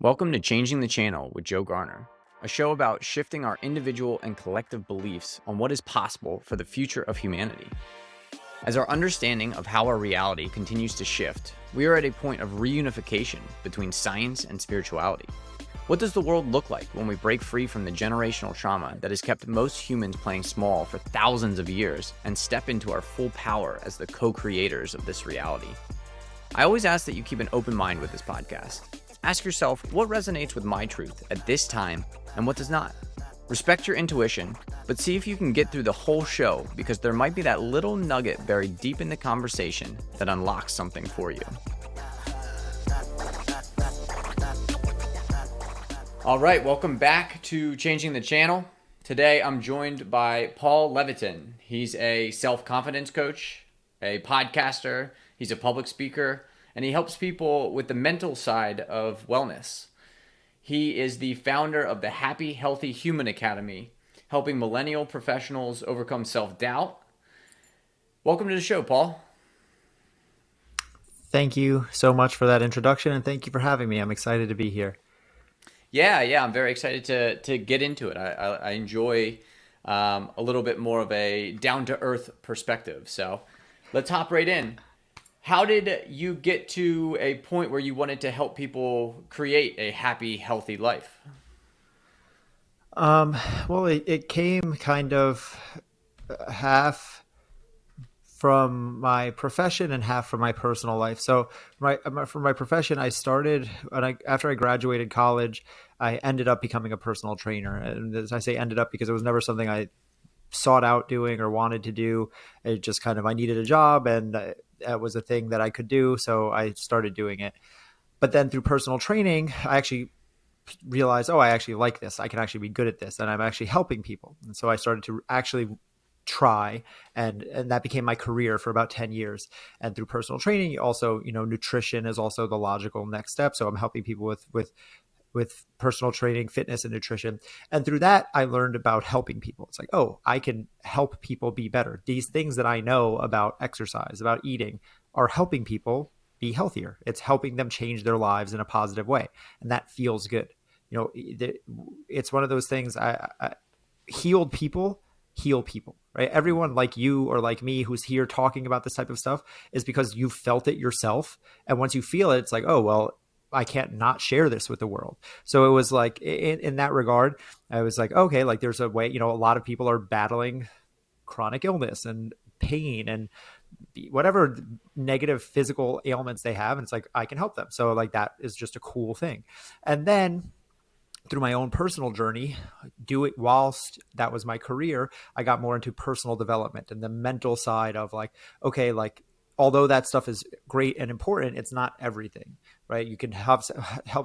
Welcome to Changing the Channel with Joe Garner, a show about shifting our individual and collective beliefs on what is possible for the future of humanity. As our understanding of how our reality continues to shift, we are at a point of reunification between science and spirituality. What does the world look like when we break free from the generational trauma that has kept most humans playing small for thousands of years and step into our full power as the co-creators of this reality? I always ask that you keep an open mind with this podcast. Ask yourself what resonates with my truth at this time and what does not. Respect your intuition, but see if you can get through the whole show because there might be that little nugget buried deep in the conversation that unlocks something for you. All right, welcome back to Changing the Channel. Today I'm joined by Paul Levitin. He's a self-confidence coach, a podcaster, he's a public speaker, and he helps people with the mental side of wellness. He is the founder of the Happy, Healthy Human Academy, helping millennial professionals overcome self-doubt. Welcome to the show, Paul. Thank you so much for that introduction, and thank you for having me. I'm excited to be here. Yeah, I'm very excited to get into it. I enjoy a little bit more of a down-to-earth perspective. So let's hop right in. How did you get to a point where you wanted to help people create a happy, healthy life? Well, it came kind of half from my profession and half from my personal life. So for my profession, I started after I graduated college, I ended up becoming a personal trainer. And as I say ended up because it was never something I sought out doing or wanted to do. It just kind of, I needed a job and that was a thing that I could do. So I started doing it. But then through personal training, I actually realized, I actually like this. I can actually be good at this and I'm actually helping people. And so I started to actually try and that became my career for about 10 years. And through personal training, also, nutrition is also the logical next step. So I'm helping people with personal training, fitness, and nutrition. And through that, I learned about helping people. It's like, I can help people be better. These things that I know about exercise, about eating, are helping people be healthier. It's helping them change their lives in a positive way. And that feels good. It's one of those things, healed people heal people, right? Everyone like you or like me who's here talking about this type of stuff is because you felt it yourself. And once you feel it, it's like, I can't not share this with the world. So it was like, in that regard, I was like, okay, like there's a way, a lot of people are battling chronic illness and pain and whatever negative physical ailments they have. And it's like, I can help them. So like, that is just a cool thing. And then through my own personal journey, do it whilst that was my career, I got more into personal development and the mental side of like, okay, like, although that stuff is great and important, it's not everything, right? You can help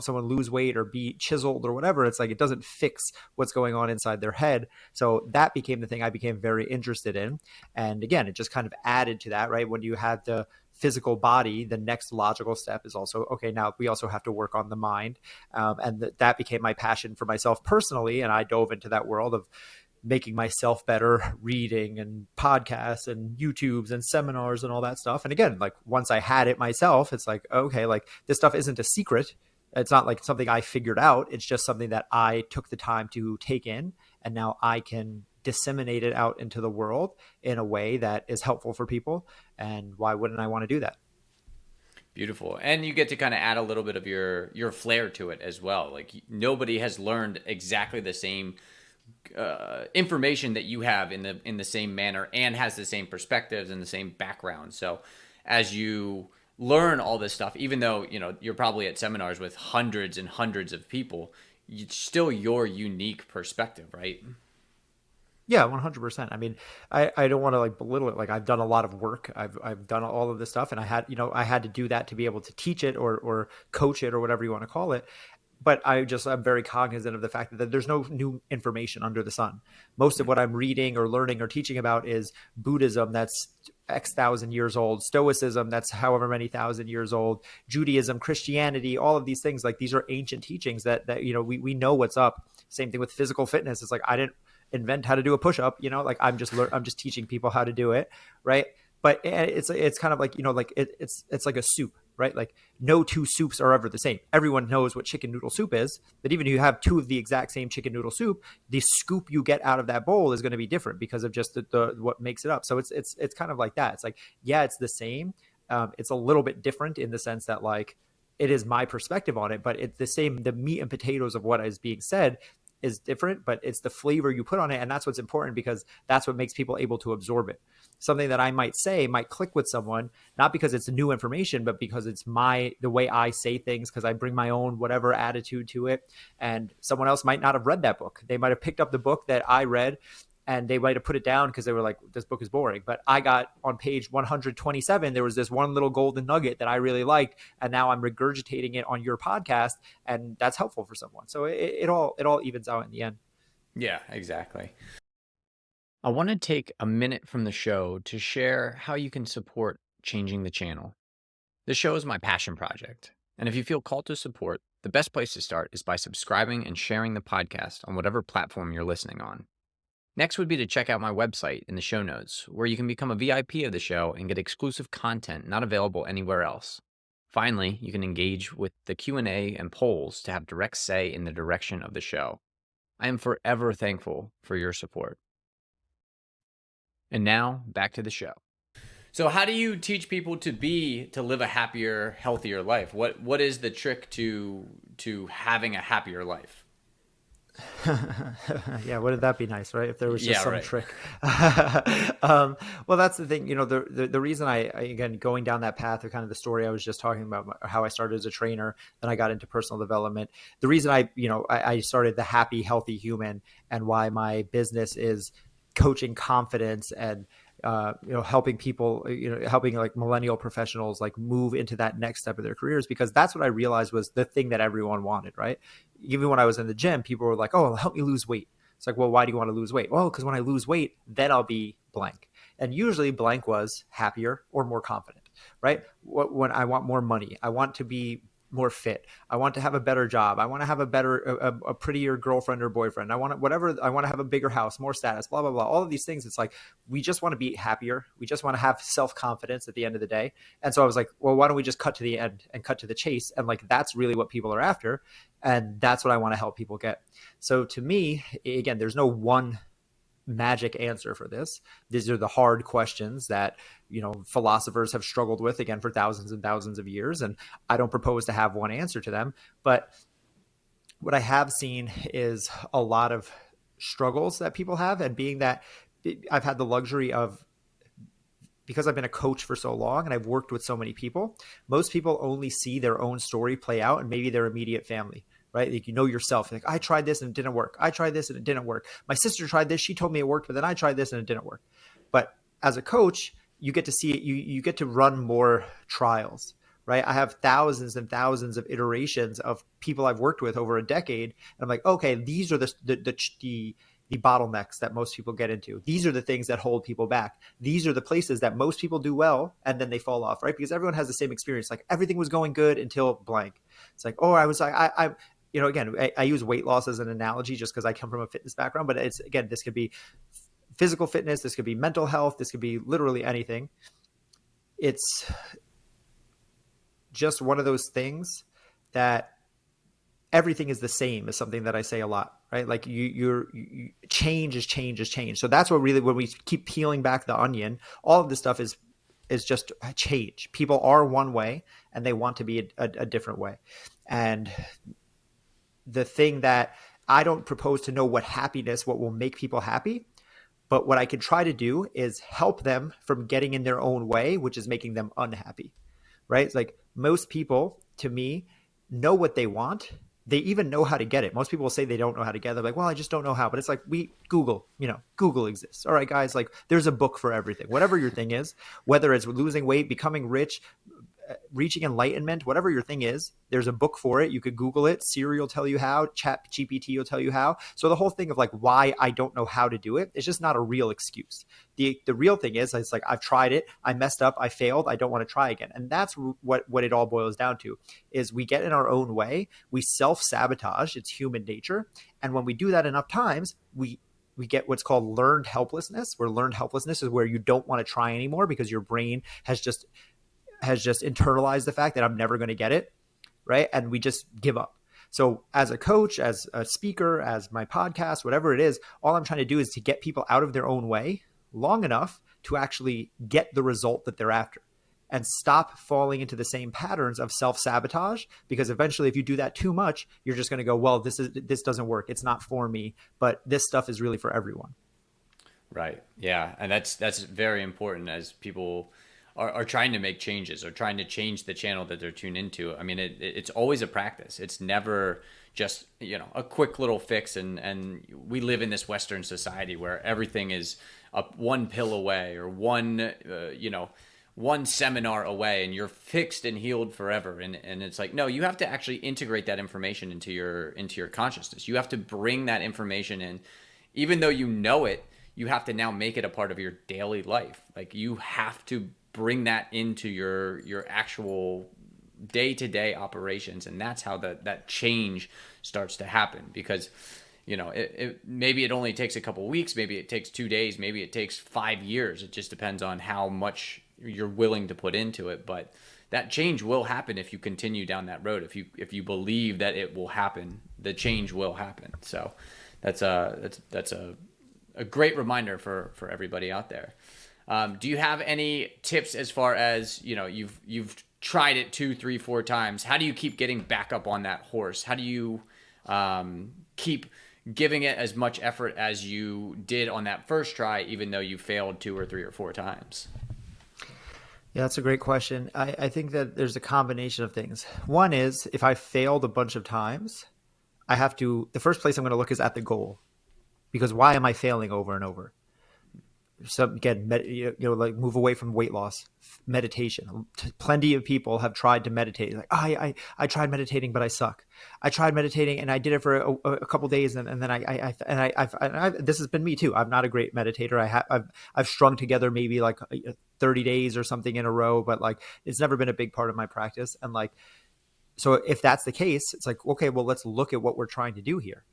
someone lose weight or be chiseled or whatever. It's like, it doesn't fix what's going on inside their head. So that became the thing I became very interested in. And again, it just kind of added to that, right? When you had the physical body, the next logical step is also, okay, now we also have to work on the mind. And that became my passion for myself personally. And I dove into that world of making myself better, reading and podcasts and YouTubes and seminars and all that stuff. And again, like once I had it myself, it's like, okay, like this stuff isn't a secret. It's not like something I figured out. It's just something that I took the time to take in. And now I can disseminate it out into the world in a way that is helpful for people. And why wouldn't I want to do that? Beautiful. And you get to kind of add a little bit of your flair to it as well. Like nobody has learned exactly the same information that you have in the same manner and has the same perspectives and the same background. So as you learn all this stuff, even though you're probably at seminars with hundreds and hundreds of people, it's still your unique perspective, right? Yeah, 100%. I mean, I don't want to like belittle it. Like I've done a lot of work. I've done all of this stuff, and I had to do that to be able to teach it or coach it or whatever you want to call it. But I'm very cognizant of the fact that there's no new information under the sun. Most of what I'm reading or learning or teaching about is Buddhism that's X thousand years old, Stoicism that's however many thousand years old, Judaism, Christianity, all of these things. Like these are ancient teachings that we know what's up. Same thing with physical fitness. It's like I didn't invent how to do a push-up, like I'm just teaching people how to do it, right? But it's kind of like, it's like a soup, right? Like no two soups are ever the same. Everyone knows what chicken noodle soup is, but even if you have two of the exact same chicken noodle soup, the scoop you get out of that bowl is going to be different because of just the what makes it up. So it's kind of like that. It's like, yeah, it's the same. It's a little bit different in the sense that like it is my perspective on it, but it's the same. The meat and potatoes of what is being said is different, but it's the flavor you put on it. And that's what's important because that's what makes people able to absorb it. Something that I might say might click with someone, not because it's new information, but because it's the way I say things, because I bring my own whatever attitude to it. And someone else might not have read that book. They might have picked up the book that I read and they might have put it down because they were like, this book is boring. But I got on page 127, there was this one little golden nugget that I really liked. And now I'm regurgitating it on your podcast. And that's helpful for someone. So it all evens out in the end. Yeah, exactly. I want to take a minute from the show to share how you can support changing the channel. The show is my passion project. And if you feel called to support, the best place to start is by subscribing and sharing the podcast on whatever platform you're listening on. Next would be to check out my website in the show notes, where you can become a VIP of the show and get exclusive content not available anywhere else. Finally, you can engage with the Q&A and polls to have direct say in the direction of the show. I am forever thankful for your support. And now, back to the show. So how do you teach people to live a happier, healthier life? What is the trick to having a happier life? Yeah, wouldn't that be nice, right? If there was just some right. trick. Well, that's the thing. The reason I again going down that path of kind of the story I was just talking about, how I started as a trainer, then I got into personal development. The reason I started the Happy Healthy Human, and why my business is coaching confidence and helping people, helping like millennial professionals like move into that next step of their careers, because that's what I realized was the thing that everyone wanted, right? Even when I was in the gym, people were like, oh, help me lose weight. It's like, well, why do you want to lose weight? Well, because when I lose weight, then I'll be blank. And usually blank was happier or more confident, right? When I want more money, I want to be more fit. I want to have a better job. I want to have a prettier girlfriend or boyfriend. I want to have a bigger house, more status, blah, blah, blah. All of these things. It's like, we just want to be happier. We just want to have self-confidence at the end of the day. And so I was like, well, why don't we just cut to the end and cut to the chase? And like, that's really what people are after. And that's what I want to help people get. So to me, again, there's no one magic answer for this. These are the hard questions that, philosophers have struggled with, again, for thousands and thousands of years. And I don't propose to have one answer to them. But what I have seen is a lot of struggles that people have. And being that I've had the luxury of, because I've been a coach for so long and I've worked with so many people, most people only see their own story play out and maybe their immediate family. Right? Like, yourself. Like, I tried this and it didn't work. I tried this and it didn't work. My sister tried this. She told me it worked, but then I tried this and it didn't work. But as a coach, you get to see it. You get to run more trials, right? I have thousands and thousands of iterations of people I've worked with over a decade. And I'm like, okay, these are the bottlenecks that most people get into. These are the things that hold people back. These are the places that most people do well and then they fall off, right? Because everyone has the same experience. Like, everything was going good until blank. It's like, oh, I was like, again, I use weight loss as an analogy just because I come from a fitness background, but it's, again, this could be physical fitness, this could be mental health, this could be literally anything. It's just one of those things that everything is the same is something that I say a lot, right? Like, change is change is change. So that's what really, when we keep peeling back the onion, all of this stuff is just a change. People are one way and they want to be a different way. And the thing that I don't propose to know what will make people happy, but what I can try to do is help them from getting in their own way, which is making them unhappy, right? It's like, most people, to me, know what they want. They even know how to get it. Most people will say they don't know how to get it. They're like, well, I just don't know how. But it's like, Google exists. All right, guys, like, there's a book for everything. Whatever your thing is, whether it's losing weight, becoming rich, reaching enlightenment, whatever your thing is, there's a book for it. You could Google it. Siri will tell you how. Chat GPT will tell you how. So the whole thing of like, why I don't know how to do it, it's just not a real excuse. The real thing is, it's like, I've tried it. I messed up. I failed. I don't want to try again. And that's what it all boils down to, is we get in our own way. We self-sabotage. It's human nature. And when we do that enough times, we get what's called learned helplessness, where learned helplessness is where you don't want to try anymore because your brain has just has just internalized the fact that I'm never going to get it, right? And we just give up. So as a coach, as a speaker, as my podcast, whatever it is, all I'm trying to do is to get people out of their own way long enough to actually get the result that they're after and stop falling into the same patterns of self-sabotage, because eventually if you do that too much, you're just going to go, well, this doesn't work. It's not for me, but this stuff is really for everyone. Right. Yeah. And that's very important as people are trying to make changes or trying to change the channel that they're tuned into. I mean, it's always a practice. It's never just, a quick little fix. And we live in this Western society where everything is one pill away or one seminar away and you're fixed and healed forever. And it's like, no, you have to actually integrate that information into your consciousness. You have to bring that information in, even though you know it, you have to now make it a part of your daily life. Like you have to bring that into your actual day-to-day operations. And that's how that change starts to happen, because maybe it only takes a couple of weeks, maybe it takes 2 days, maybe it takes 5 years. It just depends on how much you're willing to put into it. But that change will happen if you continue down that road. If you believe that it will happen, the change will happen. So that's a great reminder for everybody out there. Do you have any tips as far as, you've tried it 2, 3, 4 times? How do you keep getting back up on that horse? How do you keep giving it as much effort as you did on that first try, even though you failed 2 or 3 or 4 times? Yeah, that's a great question. I think that there's a combination of things. One is, if I failed a bunch of times, the first place I'm going to look is at the goal, because why am I failing over and over? So again, like move away from weight loss, meditation. Plenty of people have tried to meditate. Like, I tried meditating, but I suck. I tried meditating and I did it for a couple of days, and then I this has been me too. I'm not a great meditator. I've strung together maybe like 30 days or something in a row, but like it's never been a big part of my practice. And like, so if that's the case, it's like, okay, well, let's look at what we're trying to do here.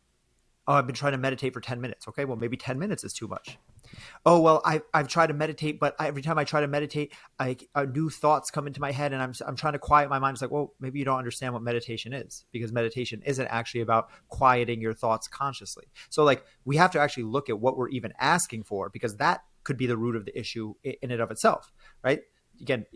Oh, I've been trying to meditate for 10 minutes. Okay, well, maybe 10 minutes is too much. Oh, well, I've tried to meditate, but every time I try to meditate, new thoughts come into my head, and I'm trying to quiet my mind. It's like, well, maybe you don't understand what meditation is, because meditation isn't actually about quieting your thoughts consciously. So like, we have to actually look at what we're even asking for, because that could be the root of the issue in and of itself, right? Again,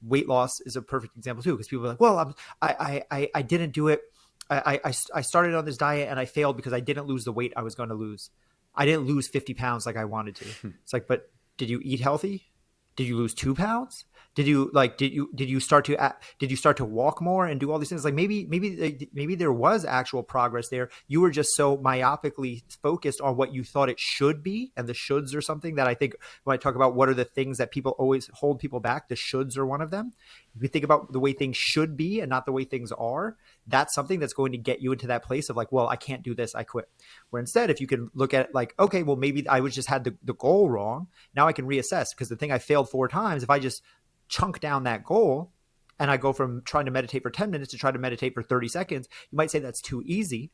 weight loss is a perfect example too, because people are like, well, I didn't do it. I started on this diet and I failed because I didn't lose the weight I was going to lose. I didn't lose 50 pounds like I wanted to. It's like, but did you eat healthy? Did you lose 2 pounds? Did you start to walk more and do all these things? Like maybe there was actual progress there. You were just so myopically focused on what you thought it should be, and the shoulds are something that I think when I talk about what are the things that people always hold people back, the shoulds are one of them. If you think about the way things should be and not the way things are, that's something that's going to get you into that place of like, well, I can't do this, I quit. Where instead, if you can look at it like, okay, well, maybe I was just had the goal wrong. Now I can reassess, because the thing I failed 4 times, if I just chunk down that goal and I go from trying to meditate for 10 minutes to try to meditate for 30 seconds, you might say that's too easy.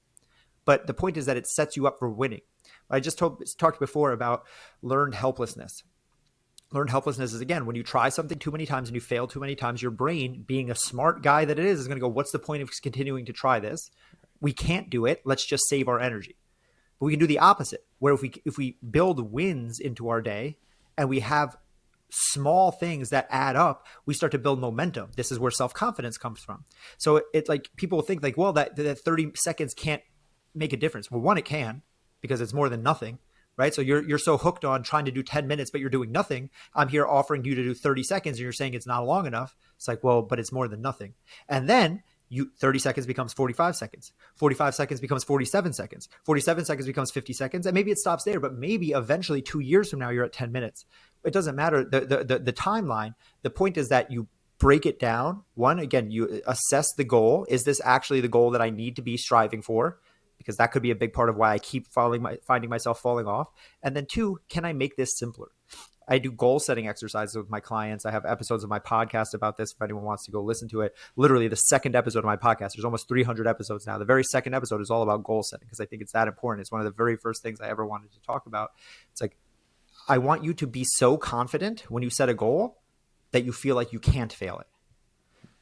But the point is that it sets you up for winning. I just talked before about learned helplessness. Learned helplessness is, again, when you try something too many times and you fail too many times, your brain, being a smart guy that it is going to go, what's the point of continuing to try this? We can't do it. Let's just save our energy. But we can do the opposite, where if we build wins into our day and we have small things that add up, we start to build momentum. This is where self-confidence comes from. So it's like people think like, well, that 30 seconds can't make a difference. Well, one, it can, because it's more than nothing, right? So you're so hooked on trying to do 10 minutes, but you're doing nothing. I'm here offering you to do 30 seconds and you're saying it's not long enough. It's like, well, but it's more than nothing. And then 30 seconds becomes 45 seconds. 45 seconds becomes 47 seconds. 47 seconds becomes 50 seconds. And maybe it stops there, but maybe eventually 2 years from now, you're at 10 minutes. It doesn't matter the timeline. The point is that you break it down. One, again, you assess the goal. Is this actually the goal that I need to be striving for? Because that could be a big part of why I keep finding myself falling off. And then 2, can I make this simpler? I do goal setting exercises with my clients. I have episodes of my podcast about this if anyone wants to go listen to it. Literally the second episode of my podcast, there's almost 300 episodes now. The very second episode is all about goal setting, because I think it's that important. It's one of the very first things I ever wanted to talk about. It's like, I want you to be so confident when you set a goal that you feel like you can't fail it.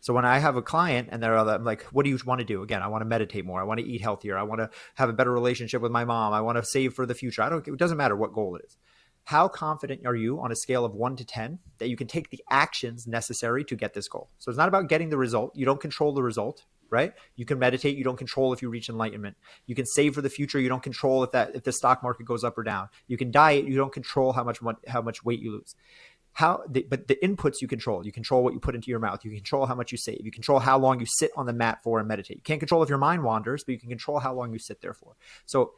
So when I have a client and I'm like, what do you want to do? Again, I want to meditate more. I want to eat healthier. I want to have a better relationship with my mom. I want to save for the future. It doesn't matter what goal it is. How confident are you on a scale of 1 to 10 that you can take the actions necessary to get this goal? So it's not about getting the result. You don't control the result, right? You can meditate. You don't control if you reach enlightenment. You can save for the future. You don't control if the stock market goes up or down. You can diet. You don't control how much weight you lose. But the inputs you control. You control what you put into your mouth. You control how much you save. You control how long you sit on the mat for and meditate. You can't control if your mind wanders, but you can control how long you sit there for. So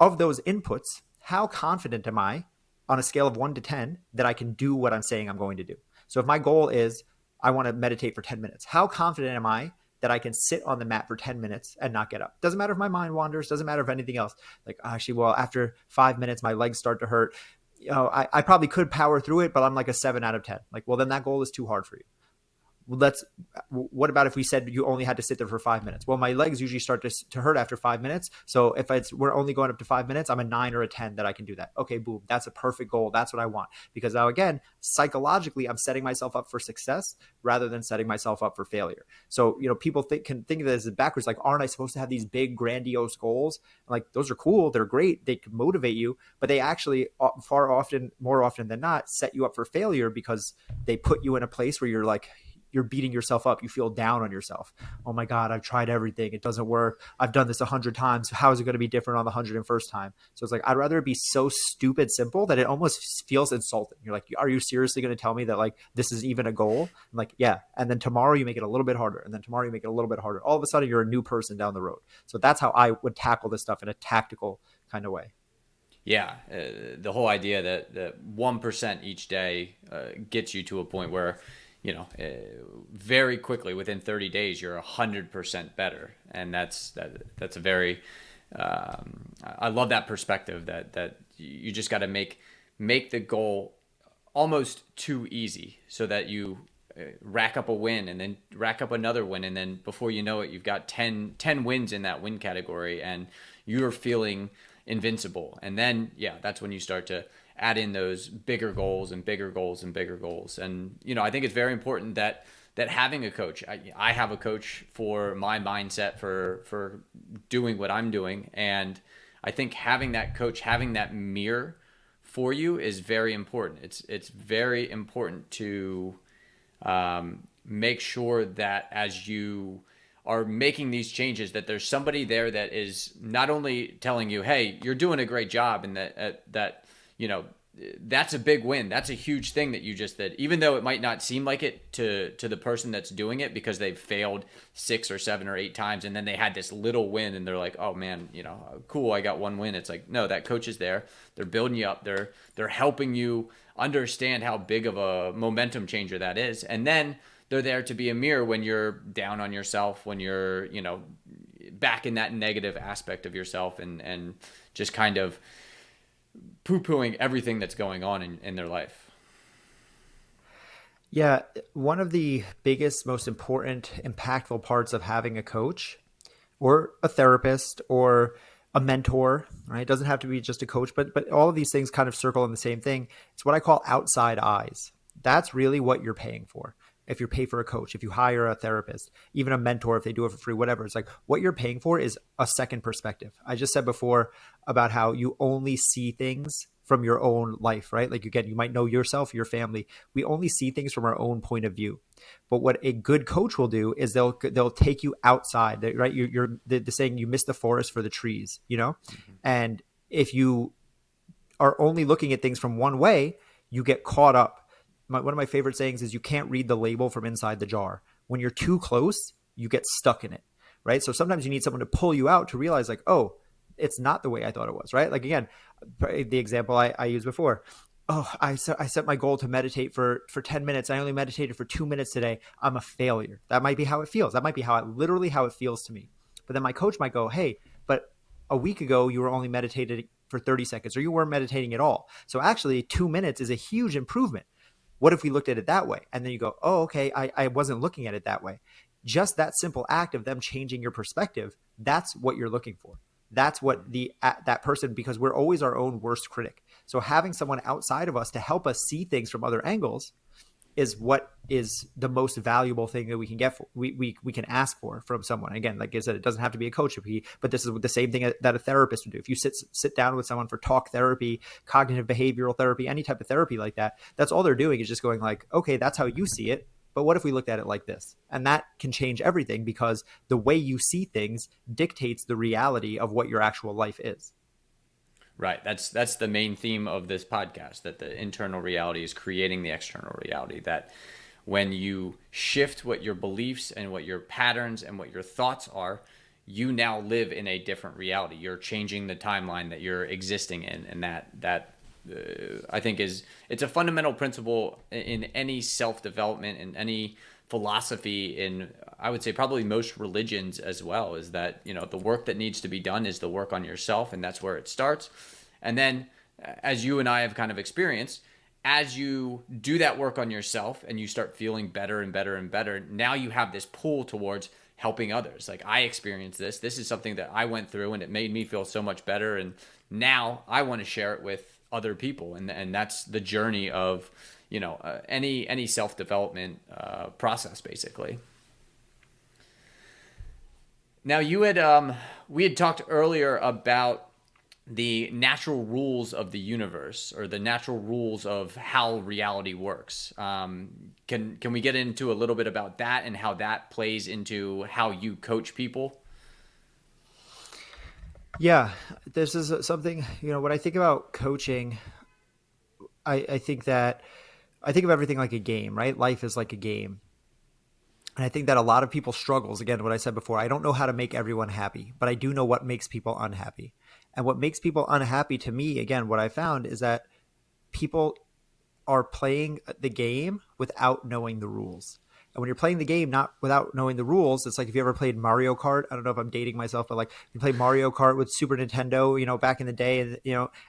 of those inputs, how confident am I on a scale of 1 to 10 that I can do what I'm saying I'm going to do? So if my goal is I want to meditate for 10 minutes, how confident am I that I can sit on the mat for 10 minutes and not get up? Doesn't matter if my mind wanders, doesn't matter if anything else. Like, actually, well, after 5 minutes, my legs start to hurt. I probably could power through it, but I'm like a 7 out of 10. Like, well, then that goal is too hard for you. What about if we said you only had to sit there for 5 minutes? Well, my legs usually start to hurt after 5 minutes. So if we're only going up to 5 minutes, I'm a 9 or a 10 that I can do that. Okay, boom. That's a perfect goal. That's what I want. Because now, again, psychologically, I'm setting myself up for success rather than setting myself up for failure. So, people can think of this as backwards. Like, aren't I supposed to have these big, grandiose goals? Like, those are cool. They're great. They can motivate you, but they actually more often than not, set you up for failure because they put you in a place where you're beating yourself up. You feel down on yourself. Oh my God, I've tried everything. It doesn't work. I've done this 100 times. How is it going to be different on the 101st time? So it's like, I'd rather it be so stupid simple that it almost feels insulting. You're like, are you seriously going to tell me that like this is even a goal? I'm like, yeah. And then tomorrow you make it a little bit harder. And then tomorrow you make it a little bit harder. All of a sudden you're a new person down the road. So that's how I would tackle this stuff in a tactical kind of way. Yeah, the whole idea that 1% each day gets you to a point where very quickly within 30 days you're 100% better, and that's a very I love that perspective that you just got to make the goal almost too easy so that you rack up a win and then rack up another win, and then before you know it you've got 10 wins in that win category and you're feeling invincible. And then that's when you start to add in those bigger goals and bigger goals and bigger goals. And I think it's very important that having a coach, I have a coach for my mindset for doing what I'm doing, and I think having that coach, having that mirror for you is very important. It's very important to make sure that as you are making these changes, that there's somebody there that is not only telling you, hey, you're doing a great job, and that that's a big win. That's a huge thing that you just did, even though it might not seem like it to the person that's doing it because they've failed 6 or 7 or 8 times and then they had this little win and they're like, oh man, cool, I got one win. It's like, no, that coach is there. They're building you up. They're helping you understand how big of a momentum changer that is. And then they're there to be a mirror when you're down on yourself, when you're, back in that negative aspect of yourself and just kind of poo-pooing everything that's going on in their life. Yeah. One of the biggest, most important, impactful parts of having a coach or a therapist or a mentor, right? It doesn't have to be just a coach, but all of these things kind of circle in the same thing. It's what I call outside eyes. That's really what you're paying for. If you pay for a coach, if you hire a therapist, even a mentor, if they do it for free, whatever, it's like what you're paying for is a second perspective. I just said before about how you only see things from your own life, right? Like again, you might know yourself, your family. We only see things from our own point of view. But what a good coach will do is they'll take you outside, right? You're the saying, you miss the forest for the trees, Mm-hmm. And if you are only looking at things from one way, you get caught up. One of my favorite sayings is you can't read the label from inside the jar. When you're too close, you get stuck in it, right? So sometimes you need someone to pull you out to realize like, oh, it's not the way I thought it was, right? Like again, the example I used before. Oh, I set my goal to meditate for 10 minutes. I only meditated for 2 minutes today. I'm a failure. That might be how it feels. That might be literally how it feels to me. But then my coach might go, hey, but a week ago you were only meditating for 30 seconds or you weren't meditating at all. So actually 2 minutes is a huge improvement. What if we looked at it that way? And then you go, oh, okay, I wasn't looking at it that way. Just that simple act of them changing your perspective, that's what you're looking for. That's what that person, because we're always our own worst critic. So having someone outside of us to help us see things from other angles is what is the most valuable thing that we can get for, we can ask for from someone. Again, like I said, it doesn't have to be a coach, but this is the same thing that a therapist would do. If you sit down with someone for talk therapy, cognitive behavioral therapy, any type of therapy like that, that's all they're doing is just going like, okay, that's how you see it, but what if we looked at it like this? And that can change everything, because the way you see things dictates the reality of what your actual life is. Right. That's the main theme of this podcast, that the internal reality is creating the external reality. That when you shift what your beliefs and what your patterns and what your thoughts are, you now live in a different reality. You're changing the timeline that you're existing in, and that I think it's a fundamental principle in any self-development, in any philosophy, in, I would say, probably most religions as well, is that, the work that needs to be done is the work on yourself, and that's where it starts. And then, as you and I have kind of experienced, as you do that work on yourself and you start feeling better and better and better, now you have this pull towards helping others. Like, I experienced this is something that I went through, and it made me feel so much better, and now I want to share it with other people. And that's the journey of any self-development process, basically. Now, we had talked earlier about the natural rules of the universe, or the natural rules of how reality works. Can we get into a little bit about that and how that plays into how you coach people? Yeah, this is something, when I think about coaching, I think of everything like a game, right? Life is like a game. And I think that a lot of people struggles, again, what I said before, I don't know how to make everyone happy, but I do know what makes people unhappy. And what makes people unhappy, to me, again, what I found is that people are playing the game without knowing the rules. And when you're playing the game not without knowing the rules, it's like, if you ever played Mario Kart, I don't know if I'm dating myself, but like, you play Mario Kart with Super Nintendo, back in the day,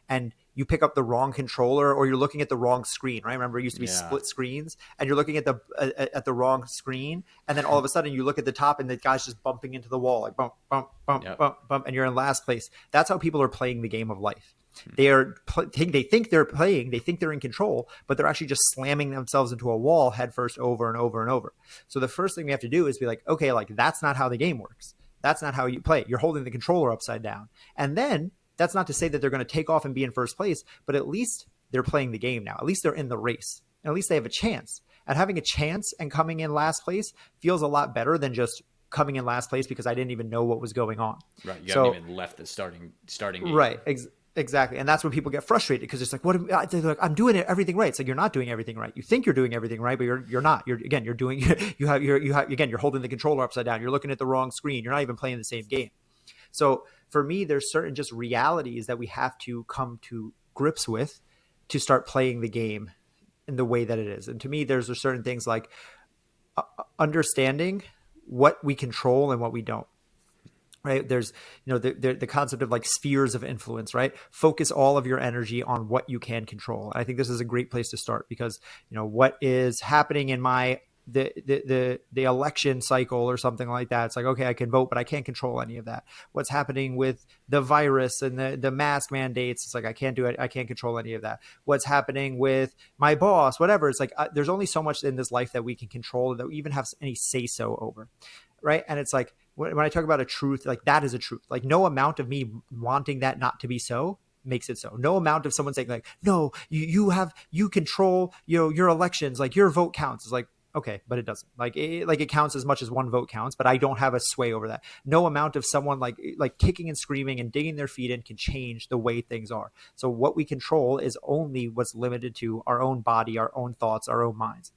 and you pick up the wrong controller, or you're looking at the wrong screen, right? Remember, it used to be split screens, and you're looking at the wrong screen, and then all of a sudden you look at the top and the guy's just bumping into the wall, like bump, bump, bump, bump, bump, and you're in last place. That's how people are playing the game of life. They think they're playing, they think they're in control, but they're actually just slamming themselves into a wall headfirst over and over and over. So the first thing we have to do is be like, okay, like, that's not how the game works. That's not how you play. You're holding the controller upside down. And then that's not to say that they're going to take off and be in first place, but at least they're playing the game now. At least they're in the race. And at least they have a chance. And having a chance and coming in last place feels a lot better than just coming in last place because I didn't even know what was going on. Right. You haven't even left the starting game. Right. Exactly. And that's when people get frustrated, because it's like, they're like, I'm doing everything right. It's like, you're not doing everything right. You think you're doing everything right, but you're not. You're holding the controller upside down. You're looking at the wrong screen. You're not even playing the same game. So for me, there's certain just realities that we have to come to grips with to start playing the game in the way that it is. And to me, there's certain things like understanding what we control and what we don't. Right. There's, the concept of like spheres of influence, right? Focus all of your energy on what you can control. And I think this is a great place to start, because, what is happening in the election cycle or something like that. It's like, okay, I can vote, but I can't control any of that. What's happening with the virus and the mask mandates? It's like, I can't do it. I can't control any of that. What's happening with my boss, whatever. It's like, there's only so much in this life that we can control, that we even have any say so over. Right. And it's like, when I talk about a truth, like, that is a truth. Like, no amount of me wanting that not to be so makes it so. No amount of someone saying like, no, you control, your elections, like, your vote counts. It's like, okay, but it doesn't. Like, it counts as much as one vote counts, but I don't have a sway over that. No amount of someone like kicking and screaming and digging their feet in can change the way things are. So what we control is only what's limited to our own body, our own thoughts, our own minds.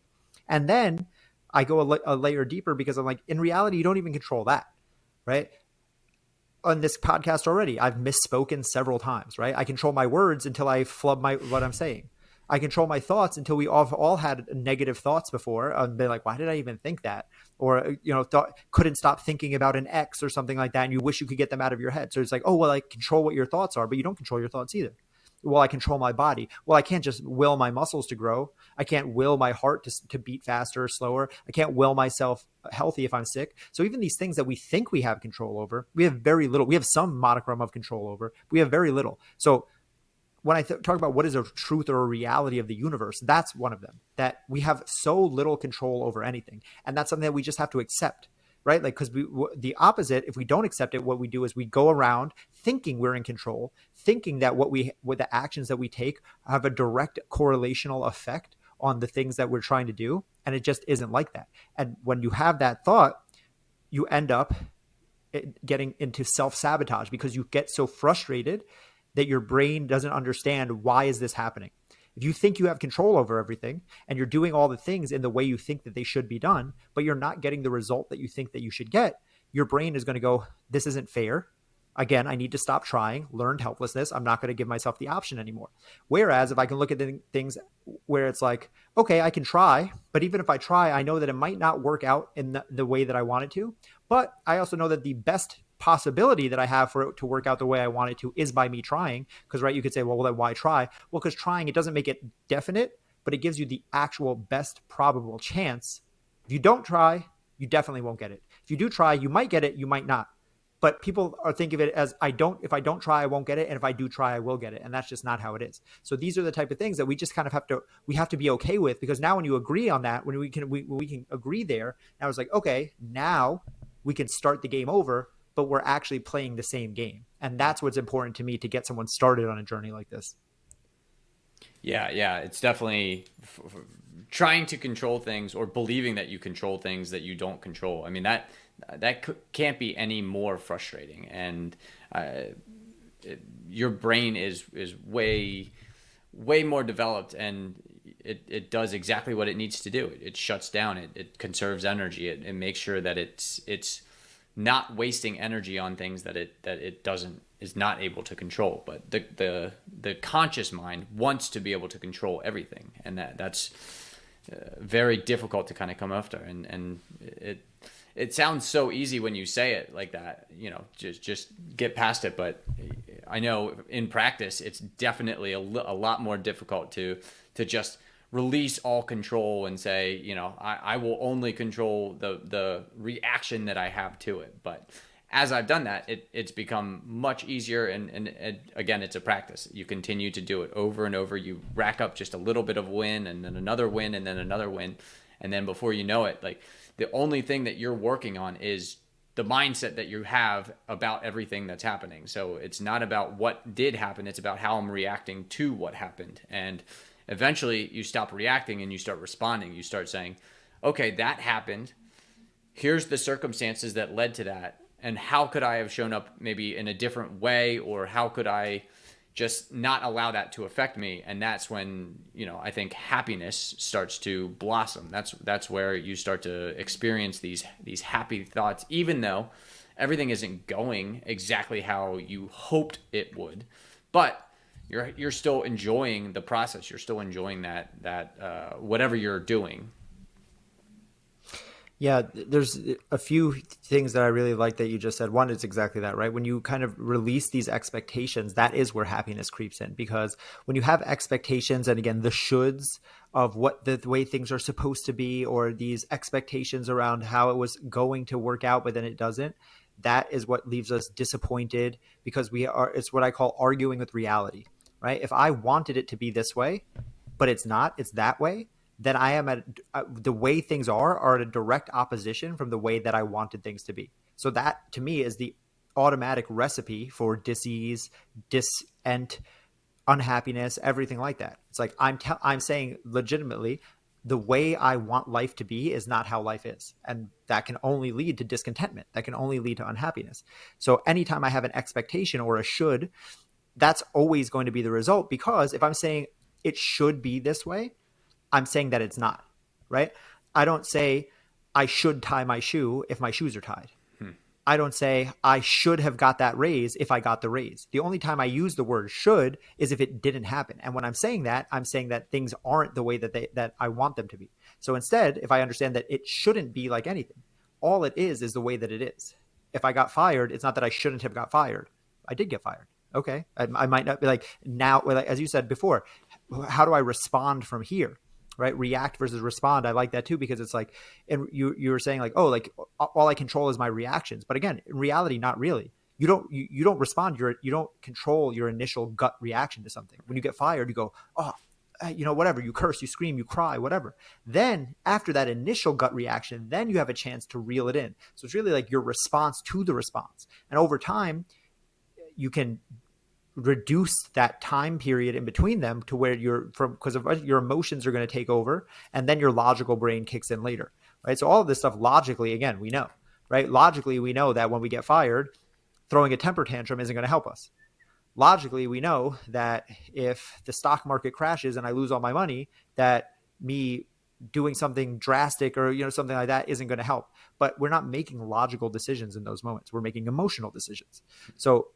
And then I go a layer deeper, because I'm like, in reality, you don't even control that, right? On this podcast already, I've misspoken several times, right? I control my words until I flub what I'm saying. I control my thoughts until we all had negative thoughts before, and been like, why did I even think that? Or, couldn't stop thinking about an ex or something like that, and you wish you could get them out of your head. So it's like, oh, well, I control what your thoughts are, but you don't control your thoughts either. Well, I control my body. Well, I can't just will my muscles to grow. I can't will my heart to beat faster or slower. I can't will myself healthy if I'm sick. So even these things that we think we have control over, we have very little. We have some modicum of control over. We have very little. So when I talk about what is a truth or a reality of the universe, that's one of them, that we have so little control over anything. And that's something that we just have to accept, right? Like, because the opposite, if we don't accept it, what we do is we go around thinking we're in control, thinking that what the actions that we take have a direct correlational effect on the things that we're trying to do. And it just isn't like that. And when you have that thought, you end up getting into self-sabotage because you get so frustrated that your brain doesn't understand, why is this happening? If you think you have control over everything and you're doing all the things in the way you think that they should be done, but you're not getting the result that you think that you should get, your brain is going to go, this isn't fair. Again, I need to stop trying, learned helplessness. I'm not going to give myself the option anymore. Whereas if I can look at things where it's like, okay, I can try, but even if I try, I know that it might not work out in the way that I want it to. But I also know that the best possibility that I have for it to work out the way I want it to is by me trying. Because, right, you could say, well, then why try? Well, because trying, it doesn't make it definite, but it gives you the actual best probable chance. If you don't try, you definitely won't get it. If you do try, you might get it, you might not. But people are thinking of it as, if I don't try, I won't get it. And if I do try, I will get it. And that's just not how it is. So these are the type of things that we just kind of have to be okay with, because now when you agree on that, when we can agree there, now it's like, okay, now we can start the game over, but we're actually playing the same game. And that's what's important to me to get someone started on a journey like this. Yeah. It's definitely trying to control things or believing that you control things that you don't control. I mean, that can't be any more frustrating. And your brain is way more developed, and it does exactly what it needs to do. It shuts down. It conserves energy. It makes sure that it's not wasting energy on things that it is not able to control. But the conscious mind wants to be able to control everything, and that's very difficult to kind of come after. And it sounds so easy when you say it like that, just get past it. But I know in practice, it's definitely a lot more difficult to just release all control and say, I will only control the reaction that I have to it. But as I've done that, it's become much easier. And again, it's a practice. You continue to do it over and over. You rack up just a little bit of win, and then another win, and then another win. And then before you know it, like, the only thing that you're working on is the mindset that you have about everything that's happening. So it's not about what did happen. It's about how I'm reacting to what happened. And eventually you stop reacting and you start responding. You start saying, okay, that happened. Here's the circumstances that led to that. And how could I have shown up maybe in a different way? Or how could I just not allow that to affect me? And that's when, I think happiness starts to blossom. That's where you start to experience these happy thoughts, even though everything isn't going exactly how you hoped it would. But you're still enjoying the process. You're still enjoying that whatever you're doing. Yeah, there's a few things that I really like that you just said. One is exactly that, right? When you kind of release these expectations, that is where happiness creeps in. Because when you have expectations, and again, the shoulds of what the way things are supposed to be, or these expectations around how it was going to work out, but then it doesn't, that is what leaves us disappointed, because it's what I call arguing with reality, right? If I wanted it to be this way, but it's not, it's that way, then I am the way things are at a direct opposition from the way that I wanted things to be. So that, to me, is the automatic recipe for disease, dissent, unhappiness, everything like that. It's like I'm saying legitimately, the way I want life to be is not how life is. And that can only lead to discontentment. That can only lead to unhappiness. So anytime I have an expectation or a should, that's always going to be the result. Because if I'm saying it should be this way, I'm saying that it's not, right? I don't say I should tie my shoe if my shoes are tied. I don't say I should have got that raise if I got the raise. The only time I use the word should is if it didn't happen. And when I'm saying that things aren't the way that I want them to be. So instead, if I understand that it shouldn't be like anything, all it is the way that it is. If I got fired, it's not that I shouldn't have got fired. I did get fired. Okay. I might not be like, now, as you said before, how do I respond from here? Right? React versus respond. I like that too, because it's like, and you were saying like, oh, like all I control is my reactions. But again, in reality, not really. you don't respond. You don't control your initial gut reaction to something. When you get fired, you go, oh, whatever, you curse, you scream, you cry, whatever. Then after that initial gut reaction, then you have a chance to reel it in. So it's really like your response to the response. And over time, you can reduce that time period in between them to where because your emotions are going to take over, and then your logical brain kicks in later, right? So all of this stuff logically, again, we know, right? Logically, we know that when we get fired, throwing a temper tantrum isn't going to help us. Logically, we know that if the stock market crashes and I lose all my money, that me doing something drastic or something like that isn't going to help. But we're not making logical decisions in those moments. We're making emotional decisions. So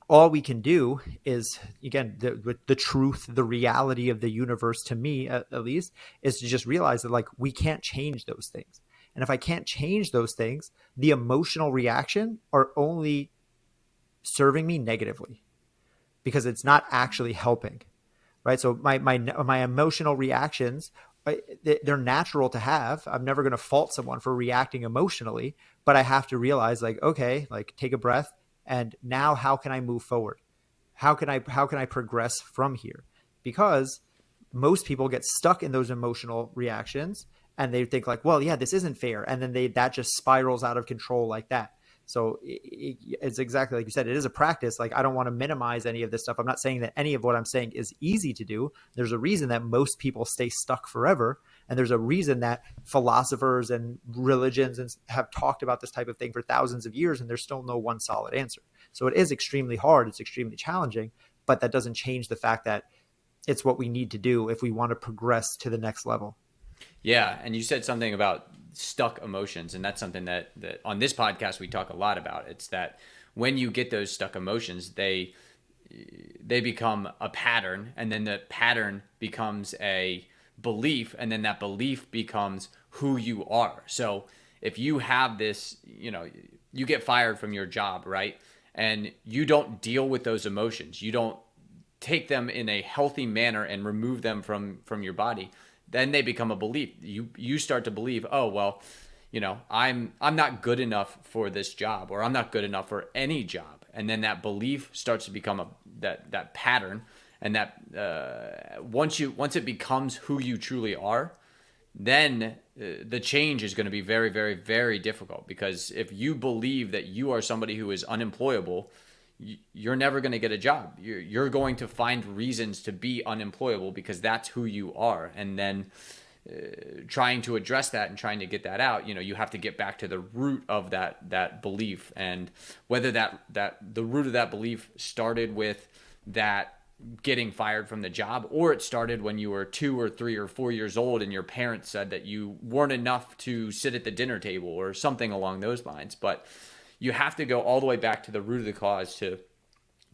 all we can do is, again, the truth, the reality of the universe, to me at least, is to just realize that, like, we can't change those things. And if I can't change those things, the emotional reaction are only serving me negatively because it's not actually helping, right? So my emotional reactions, they're natural to have. I'm never going to fault someone for reacting emotionally, but I have to realize, like, okay, like, take a breath, and now how can I move forward? How can I progress from here? Because most people get stuck in those emotional reactions and they think like, well, yeah, this isn't fair. And then that just spirals out of control like that. So it's exactly like you said, it is a practice. Like, I don't want to minimize any of this stuff. I'm not saying that any of what I'm saying is easy to do. There's a reason that most people stay stuck forever. And there's a reason that philosophers and religions have talked about this type of thing for thousands of years, and there's still no one solid answer. So it is extremely hard. It's extremely challenging, but that doesn't change the fact that it's what we need to do if we want to progress to the next level. Yeah, and you said something about stuck emotions, and that's something that on this podcast we talk a lot about. It's that when you get those stuck emotions, they become a pattern, and then the pattern becomes a belief, and then that belief becomes who you are. So if you have this, you get fired from your job, right? And you don't deal with those emotions. You don't take them in a healthy manner and remove them from your body. Then they become a belief. You start to believe, oh, well, I'm not good enough for this job, or I'm not good enough for any job. And then that belief starts to become that pattern. And that once it becomes who you truly are, then the change is going to be very, very, very difficult. Because if you believe that you are somebody who is unemployable, you're never going to get a job. You're going to find reasons to be unemployable because that's who you are. And then trying to address that and trying to get that out, you have to get back to the root of that belief. And whether that the root of that belief started with that getting fired from the job, or it started when you were 2 or 3 or 4 years old and your parents said that you weren't enough to sit at the dinner table or something along those lines. But you have to go all the way back to the root of the cause to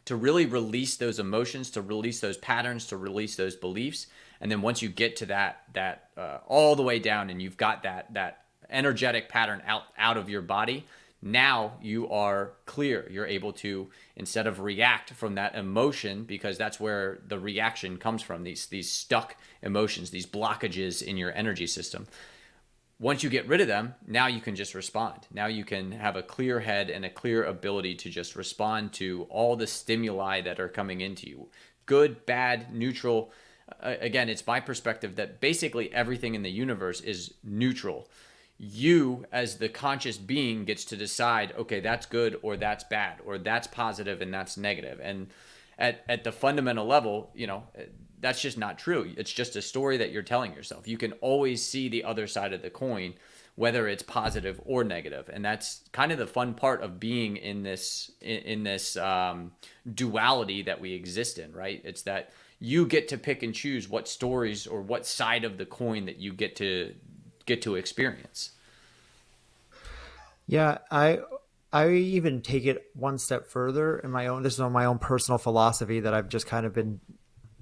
really release those emotions, to release those patterns, to release those beliefs. And then once you get to that all the way down, and you've got that energetic pattern out of your body, now you are clear. You're able to, instead of react from that emotion, because that's where the reaction comes from, these stuck emotions, these blockages in your energy system. Once you get rid of them, now you can just respond. Now you can have a clear head and a clear ability to just respond to all the stimuli that are coming into you. Good, bad, neutral. Again, it's my perspective that basically everything in the universe is neutral. You, as the conscious being, gets to decide, okay, that's good or that's bad, or that's positive and that's negative. And at the fundamental level, that's just not true. It's just a story that you're telling yourself. You can always see the other side of the coin, whether it's positive or negative. And that's kind of the fun part of being in this duality that we exist in, right? It's that you get to pick and choose what stories or what side of the coin that you get to experience. Yeah, I even take it one step further in my own. This is on my own personal philosophy that I've just kind of been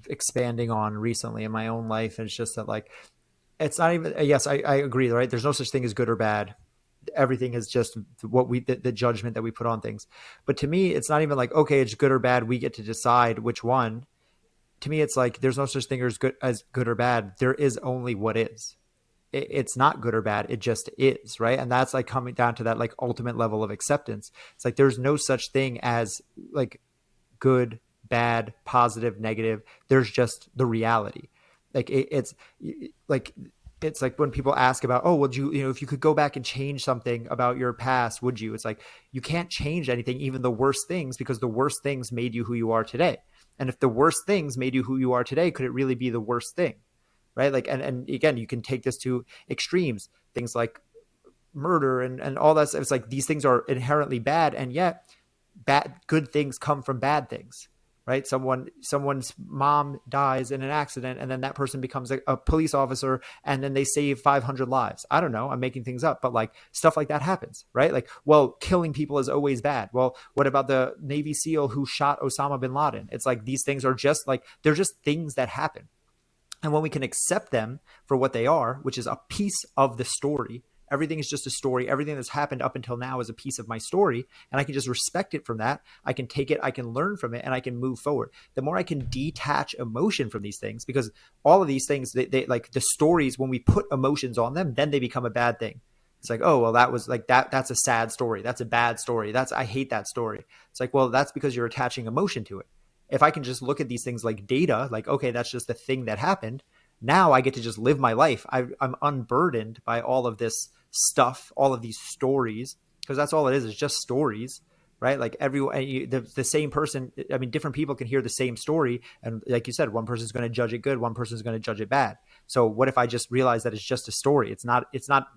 expanding on recently in my own life. And it's just that, like, it's not even, yes, I agree, right? There's no such thing as good or bad. Everything is just the judgment that we put on things. But to me, it's not even like, okay, it's good or bad. We get to decide which one. To me, it's like, there's no such thing as good or bad. There is only what is. it's not good or bad. It just is, right? And that's like coming down to that like ultimate level of acceptance. It's like there's no such thing as like good, bad, positive, negative. There's just the reality. Like it's like when people ask about, oh, would you, if you could go back and change something about your past, would you? It's like, you can't change anything, even the worst things, because the worst things made you who you are today. And if the worst things made you who you are today, could it really be the worst thing? Right. Like, and again, you can take this to extremes, things like murder and all that. It's like, these things are inherently bad. And yet good things come from bad things. Right. Someone's mom dies in an accident, and then that person becomes a police officer, and then they save 500 lives. I don't know. I'm making things up, but like stuff like that happens. Right. Like, well, killing people is always bad. Well, what about the Navy SEAL who shot Osama bin Laden? It's like, these things are just like, they're just things that happen. And when we can accept them for what they are, which is a piece of the story, everything is just a story. Everything that's happened up until now is a piece of my story, and I can just respect it from that. I can take it, I can learn from it, and I can move forward. The more I can detach emotion from these things, because all of these things, they like the stories, when we put emotions on them, then they become a bad thing. It's like, oh, well, that was like that's a sad story. That's a bad story. I hate that story. It's like, well, that's because you're attaching emotion to it. If I can just look at these things like data, like, okay, that's just a thing that happened. Now I get to just live my life. I'm unburdened by all of this stuff, all of these stories, because that's all it is just stories, right? Like the same person, I mean, different people can hear the same story. And like you said, one person's going to judge it good, one person's going to judge it bad. So what if I just realize that it's just a story? It's not,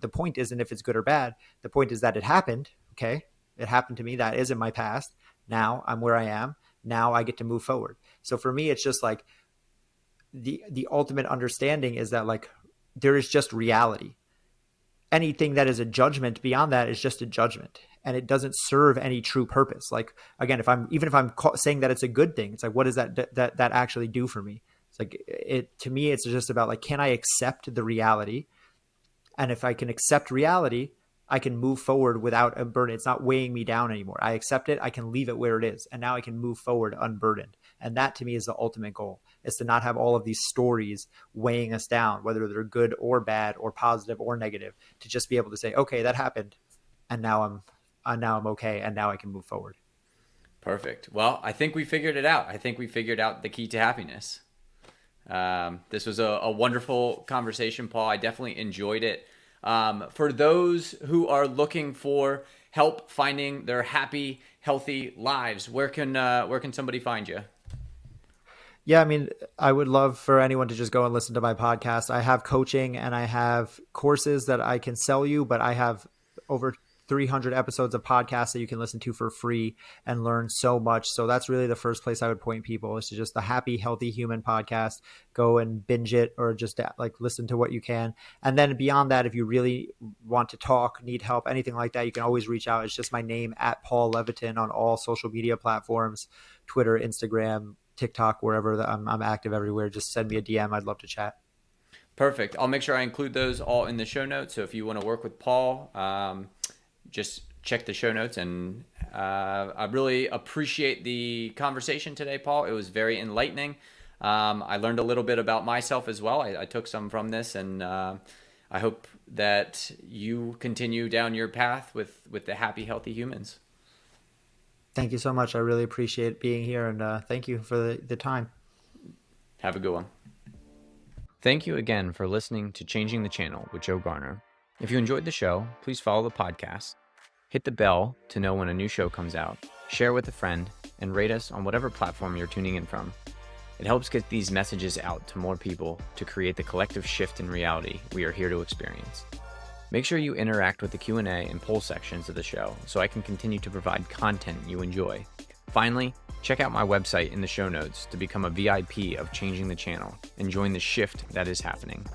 the point isn't if it's good or bad. The point is that it happened. Okay. It happened to me. That is in my past. Now I'm where I am. Now I get to move forward. So for me, it's just like, the ultimate understanding is that like there is just reality. Anything that is a judgment beyond that is just a judgment, and it doesn't serve any true purpose. Like, again, if I'm saying that it's a good thing, it's like, what does that actually do for me? It's like, to me, it's just about like, can I accept the reality? And if I can accept reality, I can move forward without a burden. It's not weighing me down anymore. I accept it. I can leave it where it is. And now I can move forward unburdened. And that to me is the ultimate goal, is to not have all of these stories weighing us down, whether they're good or bad or positive or negative, to just be able to say, okay, that happened. And now I'm okay. And now I can move forward. Perfect. Well, I think we figured it out. I think we figured out the key to happiness. This was a wonderful conversation, Paul. I definitely enjoyed it. For those who are looking for help finding their happy, healthy lives, where can somebody find you? Yeah, I mean, I would love for anyone to just go and listen to my podcast. I have coaching and I have courses that I can sell you, but I have over 300 episodes of podcasts that you can listen to for free and learn so much. So that's really the first place I would point people, is to just the Happy Healthy Human podcast. Go and binge it, or just like listen to what you can. And then beyond that, if you really want to talk, need help, anything like that, you can always reach out. It's just my name, @Paul Levitin, on all social media platforms, Twitter, Instagram, TikTok, wherever. I'm active everywhere. Just send me a DM. I'd love to chat. Perfect. I'll make sure I include those all in the show notes. So if you want to work with Paul, just check the show notes. And I really appreciate the conversation today, Paul. It was very enlightening. I learned a little bit about myself as well. I took some from this, and I hope that you continue down your path with the happy, healthy humans. Thank you so much. I really appreciate being here, and thank you for the time. Have a good one. Thank you again for listening to Changing the Channel with Joe Garner. If you enjoyed the show, please follow the podcast, hit the bell to know when a new show comes out, share with a friend, and rate us on whatever platform you're tuning in from. It helps get these messages out to more people to create the collective shift in reality we are here to experience. Make sure you interact with the Q&A and poll sections of the show so I can continue to provide content you enjoy. Finally, check out my website in the show notes to become a VIP of Changing the Channel and join the shift that is happening.